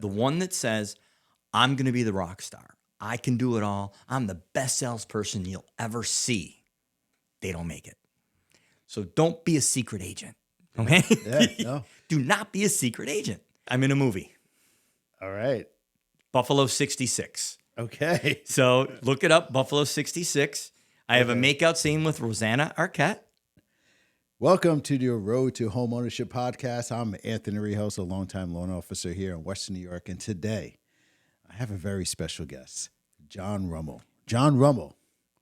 The one that says, I'm going to be the rock star. I can do it all. I'm the best salesperson you'll ever see. They don't make it. So don't be a secret agent. Okay? Yeah, no. Do not be a secret agent. I'm in a movie. All right. Buffalo 66. Okay. So look it up, Buffalo 66. I have a makeout scene with Rosanna Arquette. Welcome to your Road to Homeownership Podcast. I'm Anthony Rijos, a longtime loan officer here in Western New York. And today, I have a very special guest, John Rummel. John Rummel.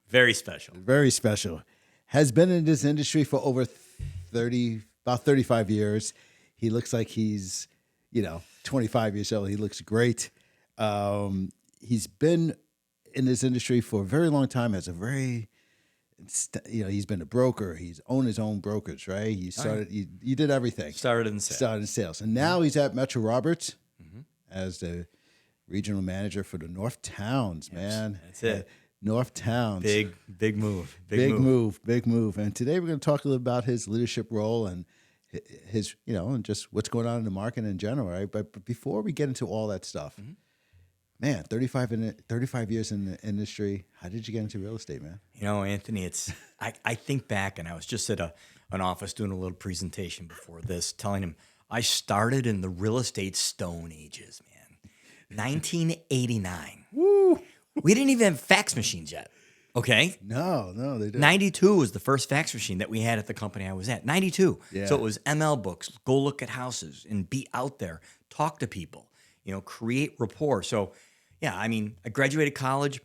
Very special. Very special. Has been in this industry for over about 35 years. He looks like he's, 25 years old. He looks great. He's been in this industry for a very long time as a very, he's been a broker. He's owned his own brokerage, right? He started, he did everything. Started in sales. And now he's at Metro Roberts as the regional manager for the Northtowns, man. That's it. Northtowns. Big move. Big move. And today we're going to talk a little about his leadership role and his, and just what's going on in the market in general, right? But before we get into all that stuff, man, 35 years in the industry. How did you get into real estate, man? Anthony, I think back, and I was just at an office doing a little presentation before this, telling him I started in the real estate stone ages, man. 1989. Woo! We didn't even have fax machines yet. Okay? No, they didn't. 92 was the first fax machine that we had at the company I was at. 92. Yeah. So it was ML books, go look at houses and be out there, talk to people, create rapport. So, yeah, I graduated college.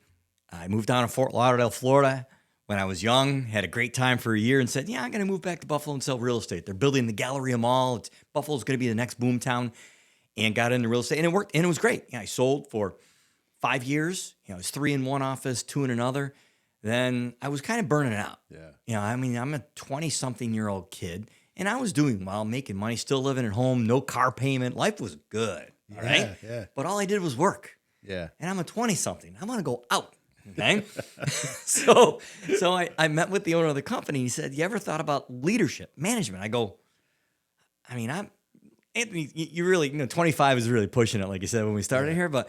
I moved down to Fort Lauderdale, Florida when I was young, had a great time for a year and said, I'm going to move back to Buffalo and sell real estate. They're building the Galleria Mall. Buffalo's going to be the next boom town, and got into real estate, and it worked, and it was great. I sold for 5 years. I was 3 in one office, 2 in another. Then I was kind of burning out. Yeah. I'm a 20-something-year-old kid, and I was doing well, making money, still living at home, no car payment. Life was good, all right? Yeah. But all I did was work. Yeah. And I'm a 20-something. I want to go out, okay? So I met with the owner of the company. He said, you ever thought about leadership, management? I go, I'm Anthony, you really, 25 is really pushing it, like you said when we started here, but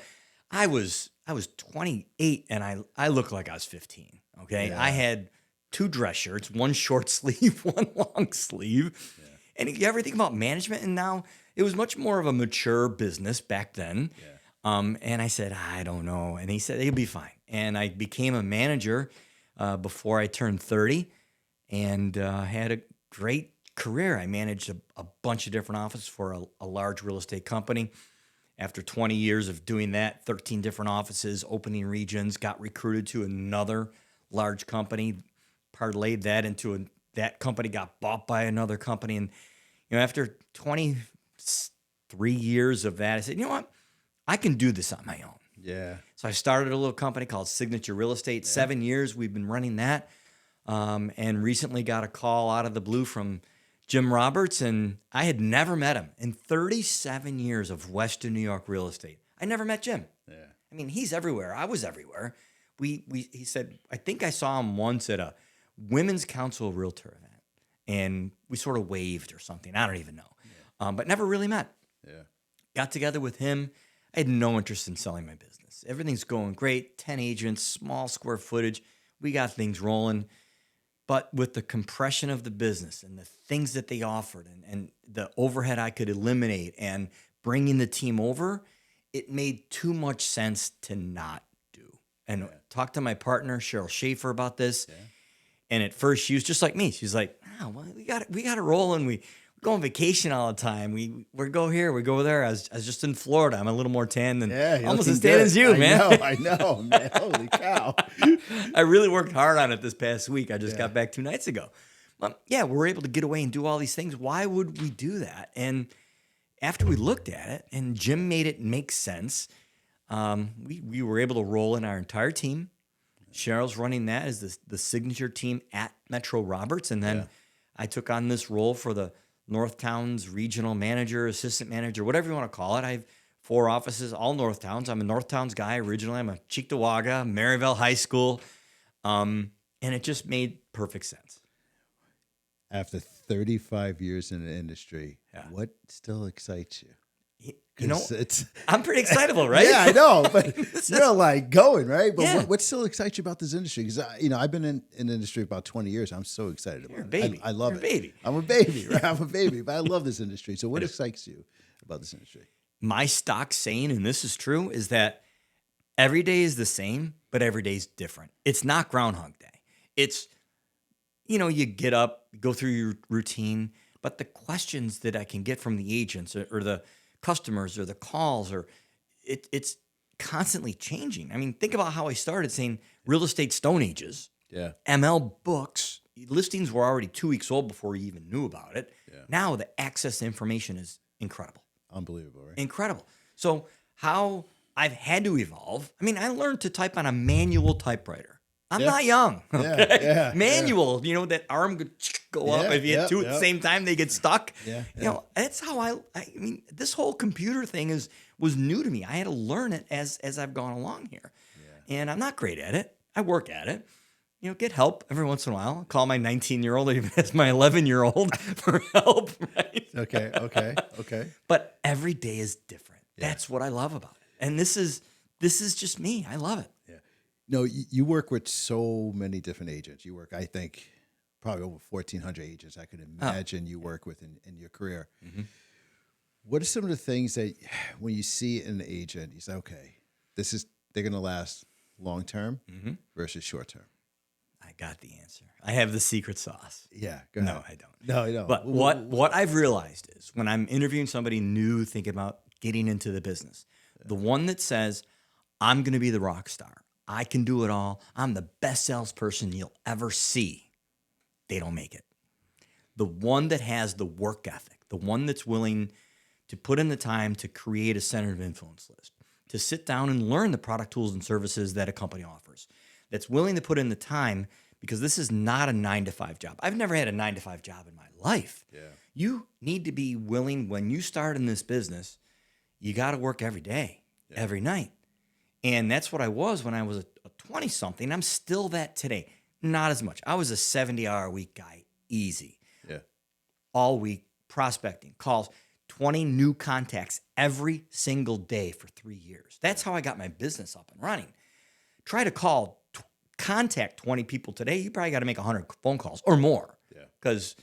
I was 28 and I looked like I was 15. Okay. Yeah. I had 2 dress shirts, 1 short sleeve, 1 long sleeve. Yeah. And if you ever think about management, and now it was much more of a mature business back then. Yeah. And I said, I don't know. And he said, you'll be fine. And I became a manager before I turned 30 and had a great career. I managed a bunch of different offices for a large real estate company. After 20 years of doing that, 13 different offices, opening regions, got recruited to another large company, parlayed that into that company got bought by another company. And, after 23 years of that, I said, you know what? I can do this on my own. Yeah. So I started a little company called Signature Real Estate. Yeah. 7 years we've been running that. And recently got a call out of the blue from Jim Roberts, and I had never met him in 37 years of Western New York real estate. I never met Jim. Yeah. He's everywhere. I was everywhere. He said, I think I saw him once at a Women's Council Realtor event, and we sort of waved or something. I don't even know, but never really met. Yeah. Got together with him. I had no interest in selling my business. Everything's going great. 10 agents, small square footage. We got things rolling. But with the compression of the business and the things that they offered and the overhead I could eliminate and bringing the team over, it made too much sense to not do. And talked to my partner, Cheryl Schaefer, about this. Yeah. And at first she was just like me. She's like, we got it rolling. We go on vacation all the time. We go here, we go there. I was just in Florida. I'm a little more tan than almost as tan as you, man. I know, man. Holy cow. I really worked hard on it this past week. I just got back 2 nights ago. But we're able to get away and do all these things. Why would we do that? And after we looked at it and Jim made it make sense, we were able to roll in our entire team. Cheryl's running that as the signature team at Metro Roberts. And then I took on this role for the Northtowns regional manager, assistant manager, whatever you want to call it. I have 4 offices, all Northtowns. I'm a Northtowns guy originally. I'm a Cheektowaga, Maryville High School. And it just made perfect sense. After 35 years in the industry, what still excites you? You know, 'Cause it's I'm pretty excitable, right? yeah, I know, but you're like going right. But Yeah. what still excites you about this industry? Because I've been in the industry about 20 years. I'm so excited about You're a it. baby. I love You're a it. baby. I'm a baby, right? I'm a baby, but I love this industry. So what excites you about this industry? My stock saying, and this is true, is that every day is the same, but every day's different. It's not Groundhog Day. It's, you get up, go through your routine, but the questions that I can get from the agents or the customers or the calls it's constantly changing. I mean, think about how I started saying real estate stone ages, Yeah. ML books, listings were already 2 weeks old before you even knew about it. Yeah. Now the access to information is incredible. Unbelievable, right? Incredible. So how I've had to evolve. I mean, I learned to type on a manual typewriter. I'm Yeah. not young. Okay? Yeah. Manual, that arm could go up. Yeah, If you hit two at the yeah. same time, they get stuck. Yeah, That's how I mean, this whole computer thing was new to me. I had to learn it as I've gone along here. Yeah. And I'm not great at it. I work at it. Get help every once in a while. Call my 19-year-old, even as my 11-year-old for help, right? Okay. But every day is different. Yeah. That's what I love about it. And this is just me. I love it. Yeah. No, you work with so many different agents. You work, I think, probably over 1,400 agents I could imagine you work with in your career. Mm-hmm. What are some of the things that when you see an agent, you say, okay, they're going to last long term versus short term? I got the answer. I have the secret sauce. Yeah, go ahead. No, I don't. No. But what I've realized is when I'm interviewing somebody new, thinking about getting into the business, the one that says, I'm going to be the rock star. I can do it all. I'm the best salesperson you'll ever see. They don't make it. The one that has the work ethic, the one that's willing to put in the time to create a center of influence list, to sit down and learn the product, tools, and services that a company offers, that's willing to put in the time, because this is not a 9-to-5 job. I've never had a 9-to-5 job in my life. Yeah. You need to be willing, when you start in this business, you got to work every day, every night. And that's what I was when I was a 20-something. I'm still that today. Not as much. I was a 70-hour-a-week guy, easy. Yeah. All week, prospecting, calls, 20 new contacts every single day for 3 years. That's how I got my business up and running. Try to contact 20 people today, you probably got to make 100 phone calls or more. Yeah. Because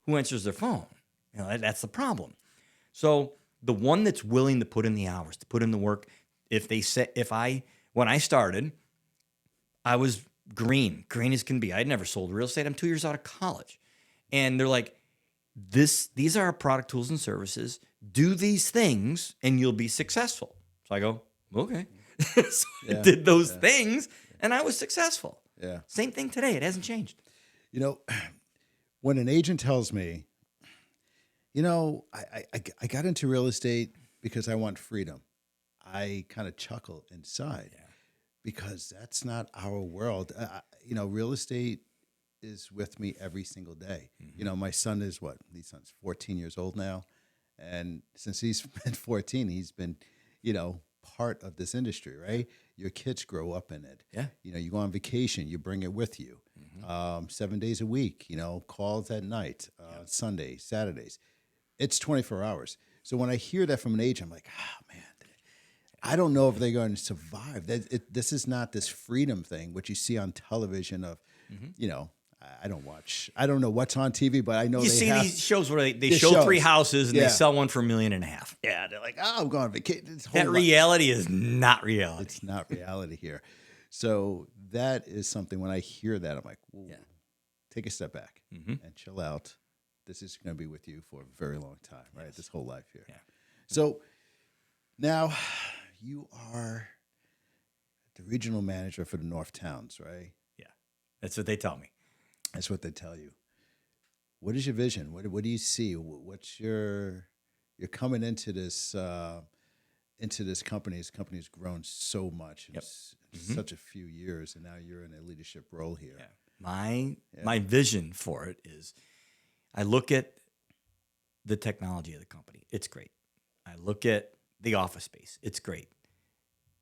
who answers their phone? That's the problem. So the one that's willing to put in the hours, to put in the work, when I started, I was green as can be. I'd never sold real estate. I'm 2 years out of college. And they're like, these are our product, tools, and services. Do these things and you'll be successful. So I go, okay. So I did those things and I was successful. Yeah. Same thing today. It hasn't changed. When an agent tells me, I got into real estate because I want freedom, I kind of chuckle inside because that's not our world. Real estate is with me every single day. Mm-hmm. My son is his son's 14 years old now. And since he's been 14, he's been, part of this industry, right? Your kids grow up in it. Yeah. You go on vacation, you bring it with you. Mm-hmm. 7 days a week, calls at night, Sundays, Saturdays. It's 24 hours. So when I hear that from an agent, I'm like, oh, man, I don't know if they're going to survive. This is not this freedom thing, which you see on television of, I don't know what's on TV, but I know you see these shows where they show 3 houses and they sell one for $1.5 million. Yeah, they're like, oh, I'm going on vacation. That reality is not reality. It's not reality here. So that is something when I hear that, I'm like, whoa, take a step back and chill out. This is going to be with you for a very long time, right? Yes. This whole life here. Yeah. So now you are the regional manager for the Northtowns, right? Yeah, that's what they tell me. That's what they tell you. What is your vision? What do you see? What's you're coming into this company. This company's grown so much in such a few years, and now you're in a leadership role here. Yeah. My vision for it is, I look at the technology of the company. It's great. I look at the office space. It's great.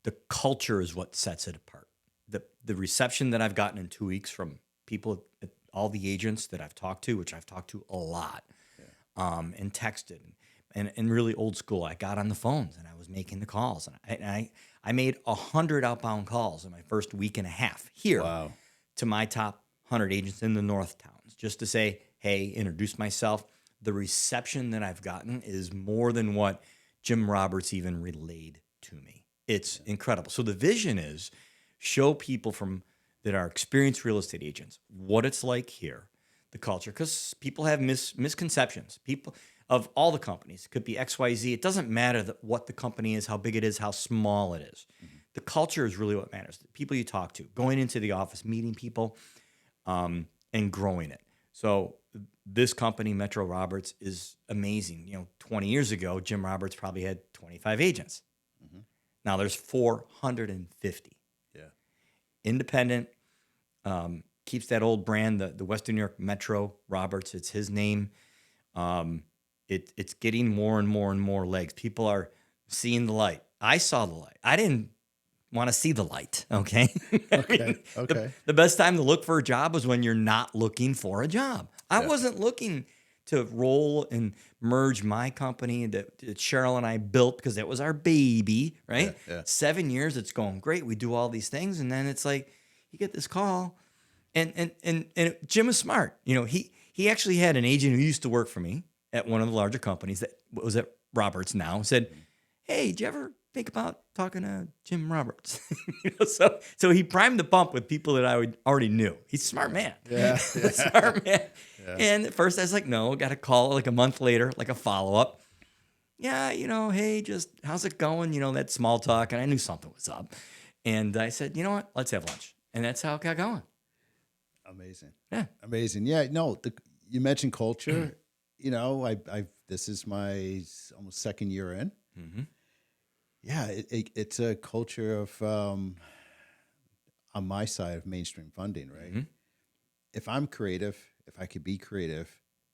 The culture is what sets it apart. The reception that I've gotten in 2 weeks from people, all the agents that I've talked to, which I've talked to a lot, and texted, and really old school. I got on the phones and I was making the calls, and I made 100 outbound calls in my first week and a half here Wow. to my top 100 agents in the Northtowns, just to say, hey, introduce myself. The reception that I've gotten is more than what Jim Roberts even relayed to me. It's incredible. So the vision is show people that are experienced real estate agents what it's like here, the culture, because people have misconceptions. People of all the companies, it could be XYZ. It doesn't matter what the company is, how big it is, how small it is. Mm-hmm. The culture is really what matters. The people you talk to, going into the office, meeting people, and growing it. So this company, Metro Roberts, is amazing. 20 years ago, Jim Roberts probably had 25 agents. Mm-hmm. Now there's 450. Yeah. Independent, keeps that old brand, the Western New York Metro Roberts. It's his name. It's getting more and more and more legs. People are seeing the light. I saw the light. I didn't want to see the light. Okay. Okay. The best time to look for a job was when you're not looking for a job. I wasn't looking to roll and merge my company that Cheryl and I built because that was our baby, right? Yeah. 7 years, it's going great. We do all these things. And then it's like, you get this call and Jim is smart. He actually had an agent who used to work for me at one of the larger companies that was at Roberts now, said, hey, did you ever think about talking to Jim Roberts? So he primed the pump with people that I already knew. He's a smart man. Yeah. Smart man. Yeah. And at first I was like, no, got a call like a month later, like a follow-up. Yeah, hey, just how's it going? That small talk. And I knew something was up. And I said, you know what? Let's have lunch. And that's how it got going. Amazing. Yeah. Amazing. Yeah. No, you mentioned culture. This is my almost second year in. Mm-hmm. Yeah, it's a culture of, on my side of mainstream funding, right? Mm-hmm. If I'm creative, if I could be creative,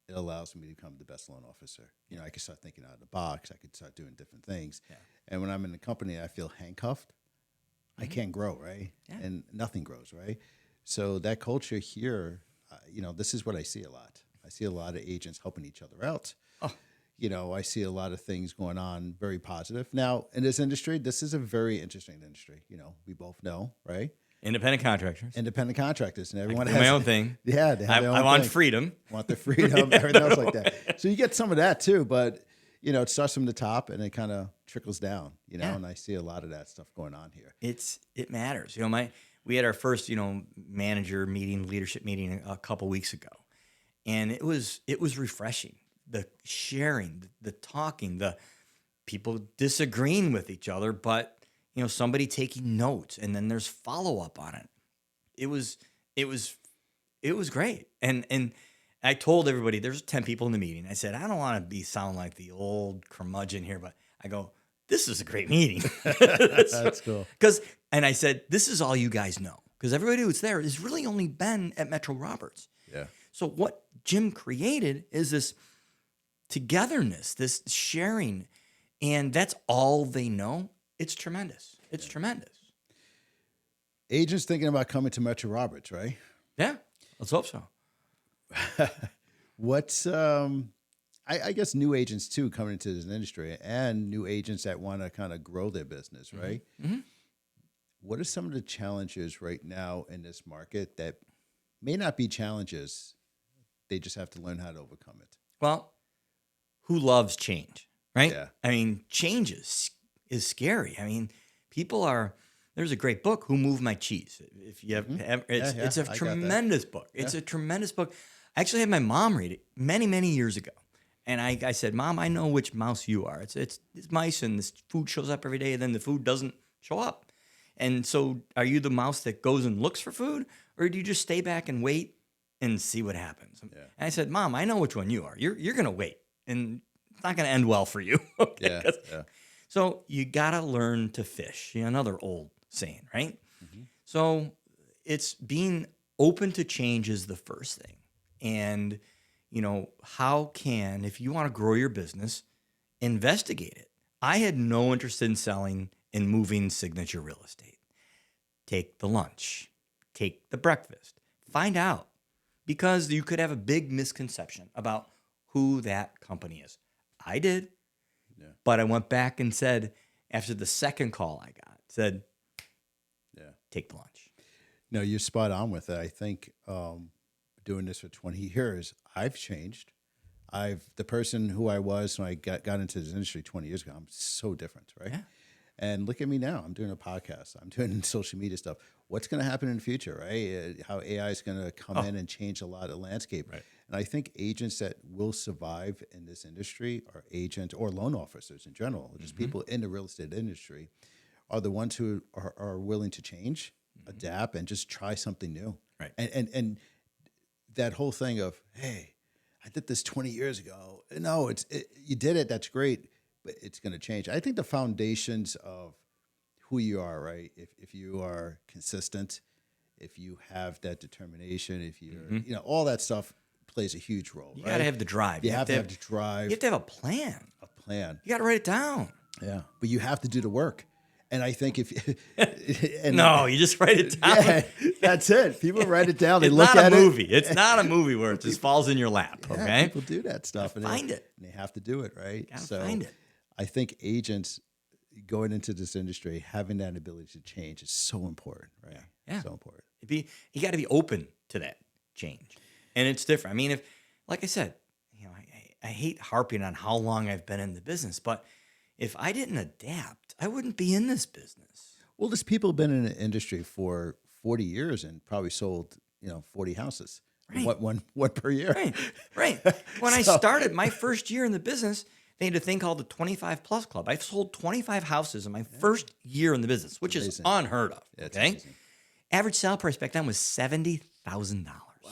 it allows me to become the best loan officer. I can start thinking out of the box. I could start doing different things. Yeah. And when I'm in the company, I feel handcuffed. Mm-hmm. I can't grow, right? Yeah. And nothing grows, right? So that culture here, this is what I see a lot. I see a lot of agents helping each other out. Oh. I see a lot of things going on, very positive. Now, in this industry, this is a very interesting industry. We both know, right? Independent contractors. And everyone has my own thing. Yeah, they have their own I want thing. freedom. Want the freedom, everything else like that. So you get some of that too, but it starts from the top and it kind of trickles down. And I see a lot of that stuff going on here. It matters. We had our first manager meeting, leadership meeting a couple weeks ago, and it was refreshing. The sharing, the talking, the people disagreeing with each other, but somebody taking notes, and then there's follow up on it. It was great, and I told everybody there's 10 people in the meeting. I said I don't want to sound like the old curmudgeon here, but I go, this is a great meeting. That's cool. And I said this is all you guys know because everybody who's there has really only been at Metro Roberts. Yeah. So what Jim created is this togetherness, this sharing, and that's all they know. It's tremendous. It's tremendous. Agents thinking about coming to Metro Roberts, right? Yeah, let's hope so. What's I guess new agents too coming into this industry and new agents that want to kind of grow their business, right? Mm-hmm. What are some of the challenges right now in this market that may not be challenges? They just have to learn how to overcome it. Well, who loves change, right? Yeah. I mean, change is scary. I mean, there's a great book, Who Moved My Cheese? If you have, it's a tremendous book. It's a tremendous book. I actually had my mom read it many, many years ago. And I said, Mom, I know which mouse you are. It's mice and this food shows up every day and then the food doesn't show up. And so are you the mouse that goes and looks for food or do you just stay back and wait and see what happens? Yeah. And I said, Mom, I know which one you are. You're going to wait and it's not going to end well for you. Okay? Yeah. So you got to learn to fish. Another old saying, right? Mm-hmm. So it's being open to change is the first thing. And if you want to grow your business, investigate it. I had no interest in selling and moving signature real estate. Take the lunch, take the breakfast, find out, because you could have a big misconception about who that company is. I did. But I went back and said, after the second call I got, said, take the lunch. No, you're spot on with it. I think doing this for 20 years, I've changed. The person who I was when I got into this industry 20 years ago, I'm so different, right? Yeah. And look at me now. I'm doing a podcast. I'm doing social media stuff. What's going to happen in the future, right? How AI is going to come in and change a lot of the landscape. Right. And I think agents that will survive in this industry are agents or loan officers in general, just people in the real estate industry, are the ones who are willing to change, adapt, and just try something new. Right. And that whole thing of, hey, I did this 20 years ago. No, you did it. That's great, but it's going to change. I think the foundations of who you are, right? If you are consistent, if you have that determination, if you're, all that stuff plays a huge role. You got to have the drive. You have to have the drive. You have to have a plan. You got to write it down. Yeah, but you have to do the work. And I think no, you just write it down. Yeah, that's it. People write it down. They It's look not at a it. movie. It's not a movie where it just falls in your lap. Yeah, Okay, people do that stuff, and find it. And they have to do it, right? Gotta find it. I think agents going into this industry having that ability to change is so important, right? Yeah. So important. You got to be open to that change, and it's different. I mean, like I said, I hate harping on how long I've been in the business, but if I didn't adapt, I wouldn't be in this business. Well, there's people who've been in the industry for 40 years and probably sold, 40 houses. Right. One per year. Right. When I started my first year in the business, they had a thing called the 25 Plus Club. I've sold 25 houses in my first year in the business, which is unheard of. Yeah, it's okay. amazing. Average sale price back then was $70,000. Wow.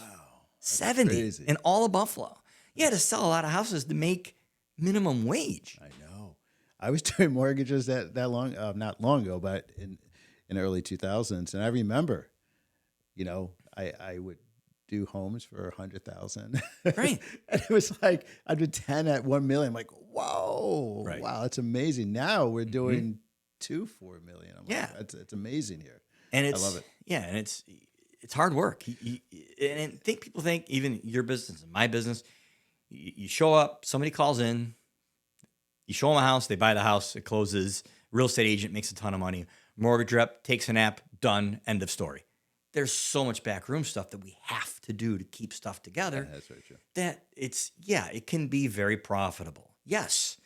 70 crazy. in all of Buffalo. You had to sell a lot of houses to make minimum wage. I know. I was doing mortgages that long, not long ago, but in the early 2000s. And I remember, I would do homes for 100,000. Right. And it was like 110 at 1 million. I'm like, whoa, Right. wow, that's amazing. Now we're doing 4 million. I'm Yeah. like, it's amazing here. And I love it. Yeah, and it's hard work. And people think even your business and my business, you show up, somebody calls in, you show them a house, they buy the house, it closes, real estate agent makes a ton of money, mortgage rep takes a nap, done, end of story. There's so much backroom stuff that we have to do to keep stuff together. Yeah, that's very true. That it can be very profitable. Yes.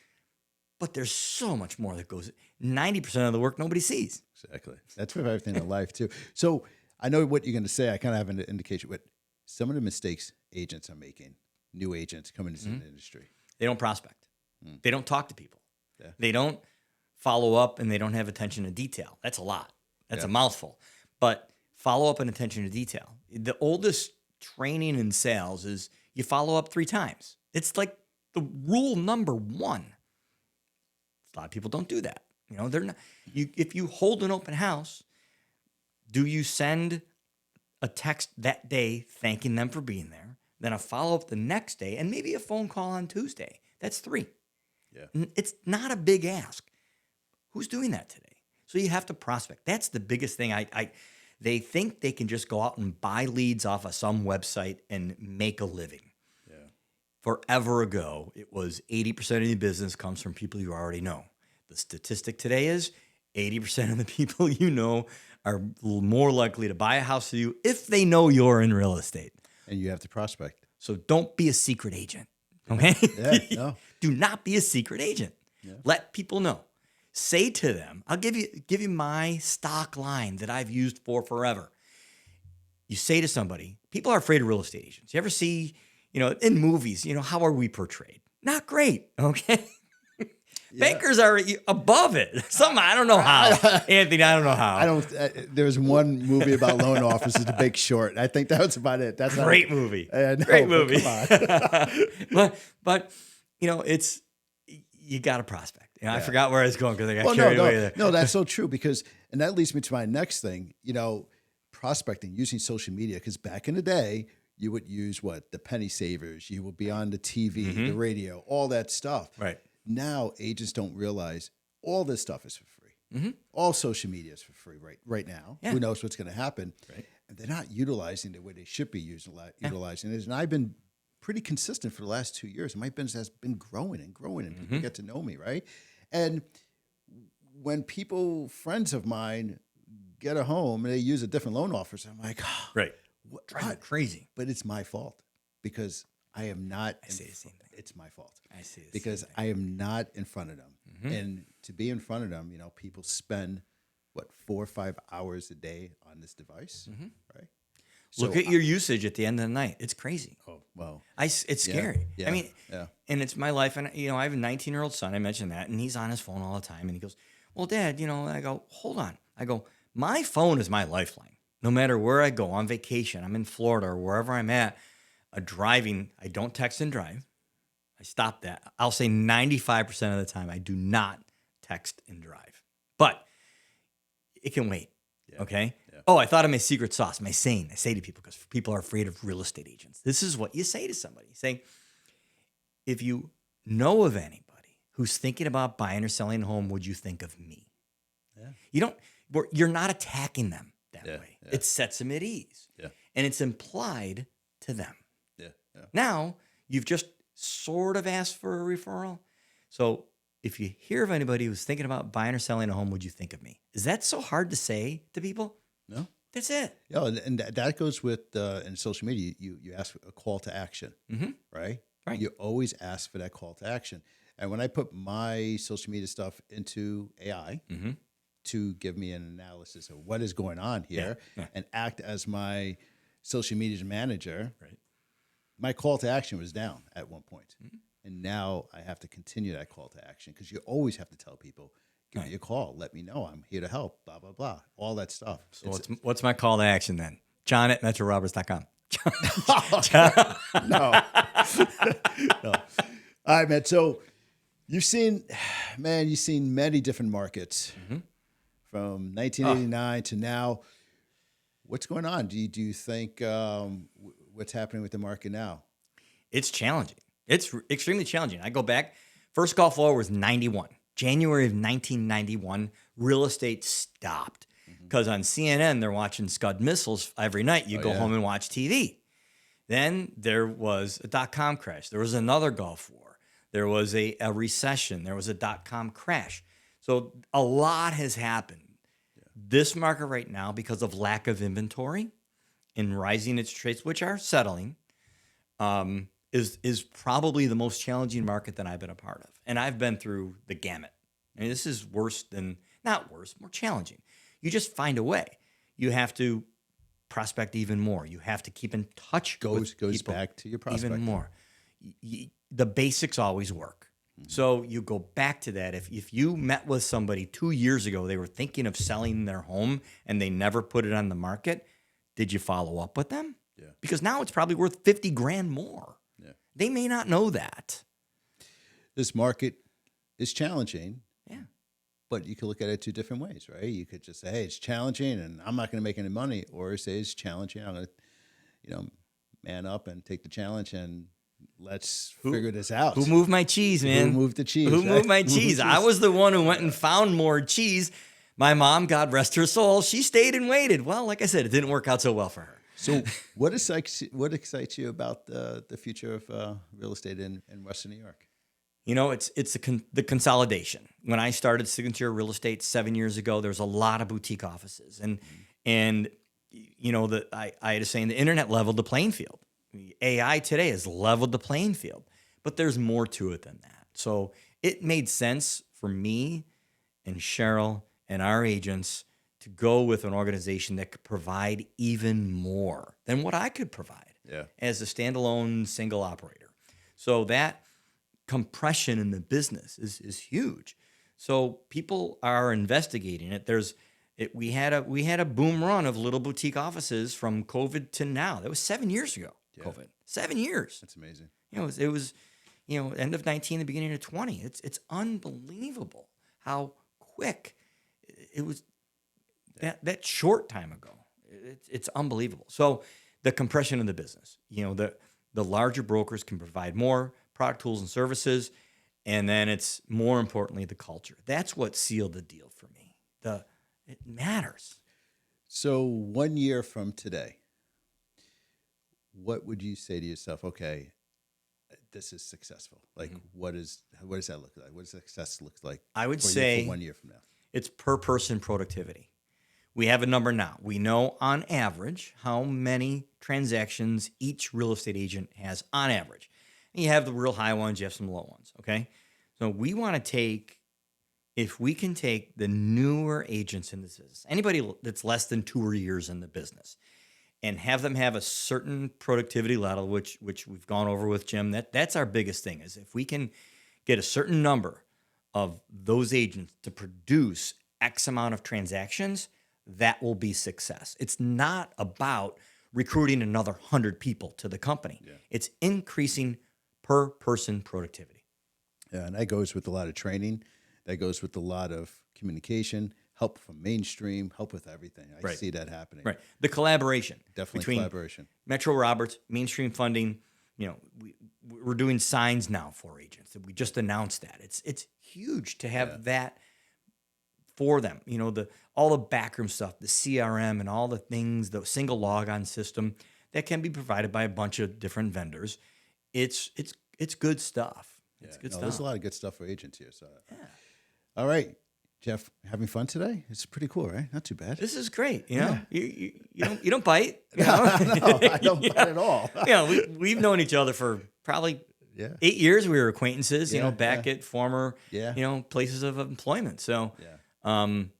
But there's so much more that goes. 90% of the work nobody sees. Exactly. That's with everything in life too. So I know what you're going to say. I kind of have an indication, but some of the mistakes agents are making, new agents coming into the industry. They don't prospect. They don't talk to people. Yeah. They don't follow up, and they don't have attention to detail. That's a lot. That's a mouthful. But follow up and attention to detail. The oldest training in sales is you follow up 3 times. It's like the rule number 1. A lot of people don't do that. They're not. If you hold an open house, do you send a text that day thanking them for being there, then a follow-up the next day, and maybe a phone call on Tuesday? That's 3. Yeah. It's not a big ask. Who's doing that today? So you have to prospect. That's the biggest thing. They think they can just go out and buy leads off of some website and make a living. Yeah. Forever ago, it was 80% of the business comes from people you already know. The statistic today is 80% of the people you know are more likely to buy a house with you if they know you're in real estate. And you have to prospect. So don't be a secret agent, okay? Yeah, no. Do not be a secret agent. Yeah. Let people know. Say to them, I'll give you my stock line that I've used for forever. You say to somebody, people are afraid of real estate agents. You ever see, in movies, how are we portrayed? Not great, okay? Yeah. Bankers are above it. I don't know how. Anthony, I don't know how. There was one movie about loan officers, The Big Short. I think that was about it. That's great movie. No, great movie. Come on. but it's you got to prospect. I forgot where I was going because I got carried away there. No, that's so true and that leads me to my next thing. Prospecting using social media, because back in the day, you would use the penny savers. You would be on the TV, the radio, all that stuff. Right. Now, agents don't realize all this stuff is for free. All social media is for free right now. Yeah. Who knows what's going to happen? Right. And they're not utilizing the way they should be utilizing it. And I've been pretty consistent for the last 2 years. And my business has been growing and growing, and people get to know me, right? And when friends of mine, get a home and they use a different loan officer, I'm like, oh, Right. what? Drives me crazy. But it's my fault because I am not. I say the same thing. It's my fault. I see this Because I am not in front of them. And to be in front of them, people spend 4 or 5 hours a day on this device, right? Look at your usage at the end of the night. It's crazy. Oh, well. It's scary. Yeah, I mean, yeah. and it's my life. And, I have a 19-year-old son. I mentioned that. And he's on his phone all the time. And he goes, well, Dad, I go, hold on. I go, my phone is my lifeline. No matter where I go, on vacation, I'm in Florida or wherever I'm at, driving, I don't text and drive. I stopped that. I'll say 95% of the time, I do not text and drive. But it can wait. Yeah. Okay. Yeah. Oh, I thought of my secret sauce, my saying. I say to people, because people are afraid of real estate agents. This is what you say to somebody. You say, if you know of anybody who's thinking about buying or selling a home, would you think of me? Yeah. You're not attacking them that way. Yeah. It sets them at ease. Yeah. And it's implied to them. Yeah. Yeah. Now, you've just sort of asked for a referral. So if you hear of anybody who's thinking about buying or selling a home, would you think of me? Is that so hard to say to people? No. That's it. Yeah, and that goes with in social media. You ask for a call to action, right? Right. You always ask for that call to action. And when I put my social media stuff into AI to give me an analysis of what is going on here and act as my social media manager, right, my call to action was down at one point. And now I have to continue that call to action because you always have to tell people, give me a call. Let me know. I'm here to help, blah, blah, blah, all that stuff. So what's my call to action then? John at metroroberts.com. No. No. All right, man. So you've seen many different markets from 1989 to now. What's going on? Do you think what's happening with the market now? It's challenging. It's extremely challenging. I go back. First Gulf War was 91. January of 1991, real estate stopped because on CNN, they're watching Scud missiles every night. You go home and watch TV. Then there was a dot-com crash. There was another Gulf War. There was a recession. There was a dot-com crash. So a lot has happened. Yeah. This market right now, because of lack of inventory and rising interest rates, which are settling, is probably the most challenging market that I've been a part of. And I've been through the gamut. I mean, this is not worse, more challenging. You just find a way. You have to prospect even more. You have to keep in touch with goes people back to your prospecting. Even more. The basics always work. So you go back to that. If you met with somebody 2 years ago, they were thinking of selling their home and they never put it on the market, did you follow up with them? Yeah. Because now it's probably worth $50,000 more. Yeah. They may not know that. This market is challenging. Yeah. But you could look at it two different ways, right? You could just say, hey, it's challenging and I'm not going to make any money. Or say it's challenging. I'm going to, man up and take the challenge and let's figure this out. Who moved my cheese, man? Who moved the cheese? Who moved my cheese? I was the one who went and found more cheese. My mom, God rest her soul, she stayed and waited. Well, like I said, it didn't work out so well for her. So what excites you about the future of real estate in Western New York? It's the consolidation. When I started Signature Real Estate 7 years ago, there was a lot of boutique offices, and I had a saying: the internet leveled the playing field. AI today has leveled the playing field, but there's more to it than that. So it made sense for me and Cheryl and our agents to go with an organization that could provide even more than what I could provide as a standalone single operator. So that compression in the business is huge. So people are investigating it. We had a boom run of little boutique offices from COVID to now. That was 7 years ago. Yeah. COVID, 7 years. That's amazing. It was end of 19, the beginning of 20. It's unbelievable how quick it was that short time ago. It's unbelievable. So the compression of the business, the larger brokers can provide more product, tools, and services. And then it's more importantly, the culture. That's what sealed the deal for me. It matters. So 1 year from today, what would you say to yourself? Okay, this is successful? Like, what does that look like? What does success look like? I would for say you for 1 year from now. it's per person productivity. We have a number now. We know on average how many transactions each real estate agent has on average. And you have the real high ones, you have some low ones, okay? So we want to take, if we can take the newer agents in this business, anybody that's less than 2 years in the business, and have them have a certain productivity level, which we've gone over with Jim, that's our biggest thing, is if we can get a certain number of those agents to produce X amount of transactions, that will be success. It's not about recruiting another 100 people to the company. Yeah. It's increasing per person productivity. Yeah, and that goes with a lot of training. That goes with a lot of communication, help from mainstream, help with everything. I see that happening. Right. The collaboration. Definitely between collaboration. Metro Roberts, mainstream funding, we're doing signs now for agents. We just announced that. It's huge to have that for them. All the backroom stuff, the CRM and all the things, the single logon system that can be provided by a bunch of different vendors. It's good stuff. It's good stuff. There's a lot of good stuff for agents here. So, all right, Jeff, having fun today? It's pretty cool, right? Not too bad. This is great. You don't bite. No, I don't bite at all. We've known each other for probably 8 years. We were acquaintances. Back at former places of employment. So.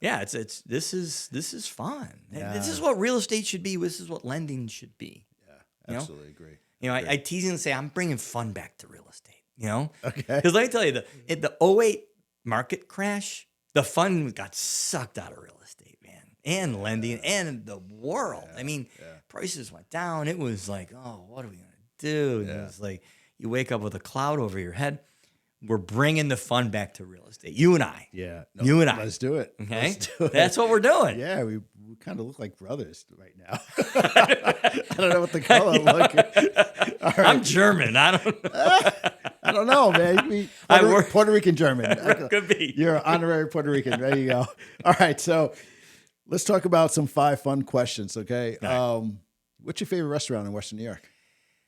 This is fun. Yeah. This is what real estate should be. This is what lending should be. Yeah, absolutely agree. I teasingly say I'm bringing fun back to real estate. Okay. Because let me tell you, the 2008 market crash, the fun got sucked out of real estate, man, and lending and the world. Prices went down. It was like, oh, what are we gonna do? And it was like you wake up with a cloud over your head. We're bringing the fun back to real estate. You and I. Yeah. You and I. Let's do it. Okay. Let's do it. That's what we're doing. Yeah. We kind of look like brothers right now. I don't know what the color look. Right. I'm German. I don't know, man. Puerto Rican German. Could be. You're an honorary Puerto Rican. There you go. All right. So let's talk about some 5 fun questions. Okay. Right. What's your favorite restaurant in Western New York?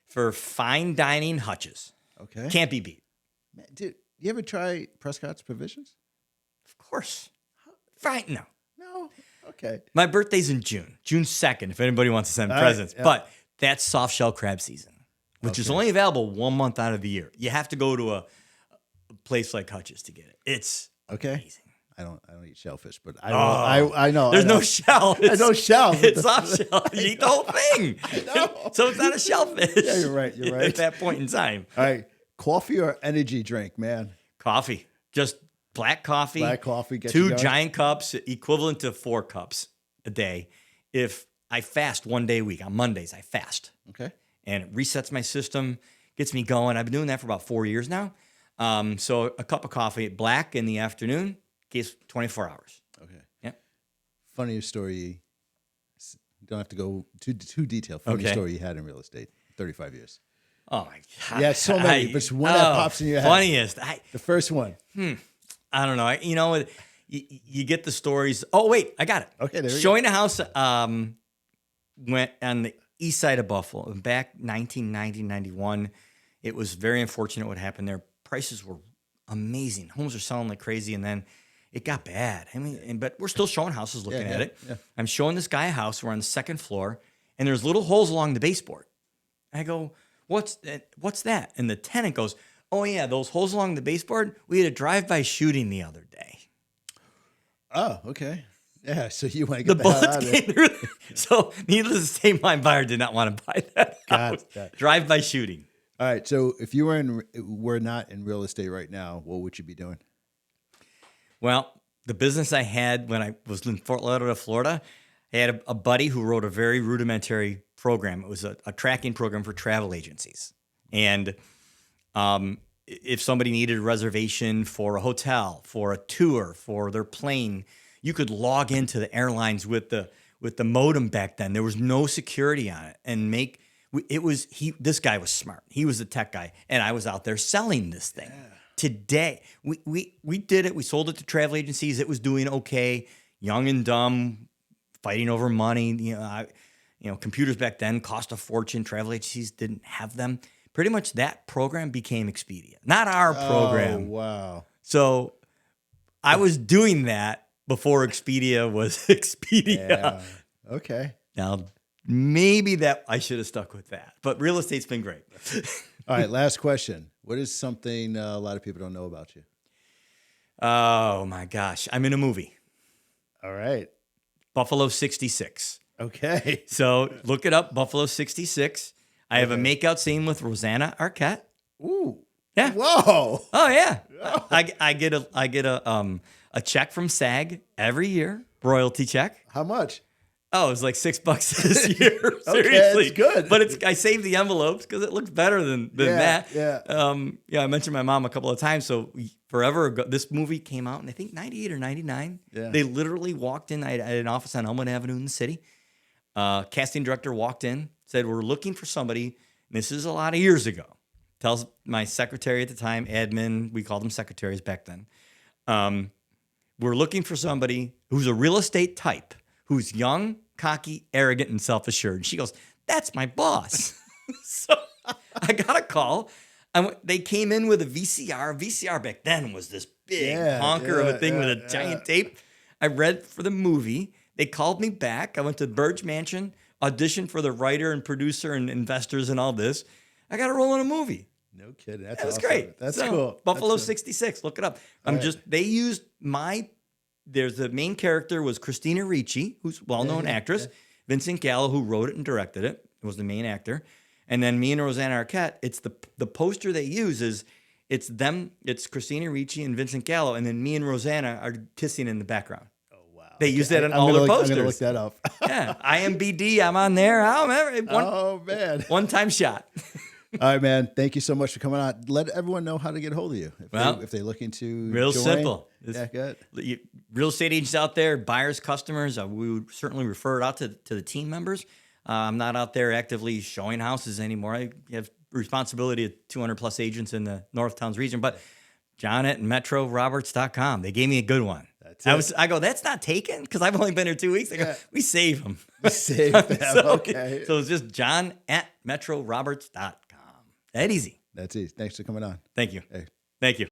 For fine dining, Hutch's. Okay. Can't be beat. Man, dude, you ever try Prescott's Provisions? Of course. Fine. No. Okay. My birthday's in June 2nd, if anybody wants to send presents. Yeah. But that's soft shell crab season, which is only available 1 month out of the year. You have to go to a place like Hutch's to get it. It's amazing. I don't eat shellfish, but I know. There's no shell. There's no shell. It's soft shell. You eat the whole thing. I know. So it's not a shellfish. Yeah, you're right. At that point in time. All right. Coffee or energy drink, man? Coffee. Just black coffee. Black coffee. 2 giant cups, equivalent to 4 cups a day. If I fast 1 day a week, on Mondays, I fast. Okay. And it resets my system, gets me going. I've been doing that for about 4 years now. So a cup of coffee, black in the afternoon, gets 24 hours. Okay. Yep. Funny story. You don't have to go too detailed. Funny story you had in real estate. 35 years. Oh my God! Yeah, so many. But one that pops in your head. Funniest. The first one. I don't know. You get the stories. Oh wait, I got it. Okay, there we Showing a house. Went on the east side of Buffalo back 1990, 91. It was very unfortunate what happened there. Prices were amazing. Homes were selling like crazy, and then it got bad. But we're still showing houses, looking at it. Yeah. I'm showing this guy a house. We're on the 2nd floor, and there's little holes along the baseboard. I go, What's that? And the tenant goes, oh, yeah, those holes along the baseboard, we had a drive-by shooting the other day. Oh, okay. Yeah, so you want to get the bullets came through. So needless to say, my buyer did not want to buy that house. Drive-by shooting. All right, so if you were not in real estate right now, what would you be doing? Well, the business I had when I was in Fort Lauderdale, Florida, I had a buddy who wrote a very rudimentary program. It was a tracking program for travel agencies. And if somebody needed a reservation for a hotel, for a tour, for their plane, you could log into the airlines with the modem back then. There was no security on it. And this guy was smart. He was a tech guy. And I was out there selling this thing. Yeah. Today, we did it. We sold it to travel agencies. It was doing okay. Young and dumb, fighting over money. Computers back then cost a fortune. Travel agencies didn't have them. pretty much that program became Expedia, not our program. Oh, wow. So I was doing that before Expedia was Expedia. Yeah. Okay. Now, maybe that I should have stuck with that, but real estate's been great. All right. Last question. What is something a lot of people don't know about you? Oh my gosh. I'm in a movie, All right. Buffalo 66. Okay. So look it up, Buffalo 66. I have a makeout scene with Rosanna Arquette. Ooh. Yeah. Whoa. Oh yeah. I get a check from SAG every year, royalty check. How much? Oh, it was like $6 this year. Okay, Seriously, it's good. But I saved the envelopes because it looks better than that. Yeah. Yeah. I mentioned my mom a couple of times. So forever ago, this movie came out in I think 98 or 99. Yeah. They literally walked in. I had an office on Elmwood Avenue in the city. Casting director walked in, said, "We're looking for somebody." And this is a lot of years ago. Tells my secretary at the time, admin, we called them secretaries back then. We're looking for somebody who's a real estate type, who's young, cocky, arrogant, and self-assured. She goes, "That's my boss." So I got a call. They came in with a VCR. VCR back then was this big honker of a thing with a giant tape. I read for the movie. They called me back. I went to Burge Mansion, auditioned for the writer and producer and investors and all this. I got a role in a movie. No kidding. That's That was awesome. great. That's So, cool. Buffalo That's cool. 66. Look it up. They used there's the main character was Christina Ricci, who's a well-known actress. Yeah. Vincent Gallo, who wrote it and directed it, was the main actor. And then me and Rosanna Arquette, it's the poster they use is it's Christina Ricci and Vincent Gallo, and then me and Rosanna are kissing in the background. They use that on all their posters. I'm going to look that up. Yeah. IMBD, I'm on there. Oh, man. One-time shot. All right, man. Thank you so much for coming on. Let everyone know how to get a hold of you if they're looking to real join. simple. Yeah, good. Real estate agents out there, buyers, customers, we would certainly refer it out to the team members. I'm not out there actively showing houses anymore. I have responsibility of 200 plus agents in the Northtowns region, but John at MetroRoberts.com. They gave me a good one. I go, "That's not taken?" Because I've only been here 2 weeks. I go, "We save them." We save them. Okay. So it's just John at MetroRoberts.com. That easy. That's easy. Thanks for coming on. Thank you. Hey. Thank you.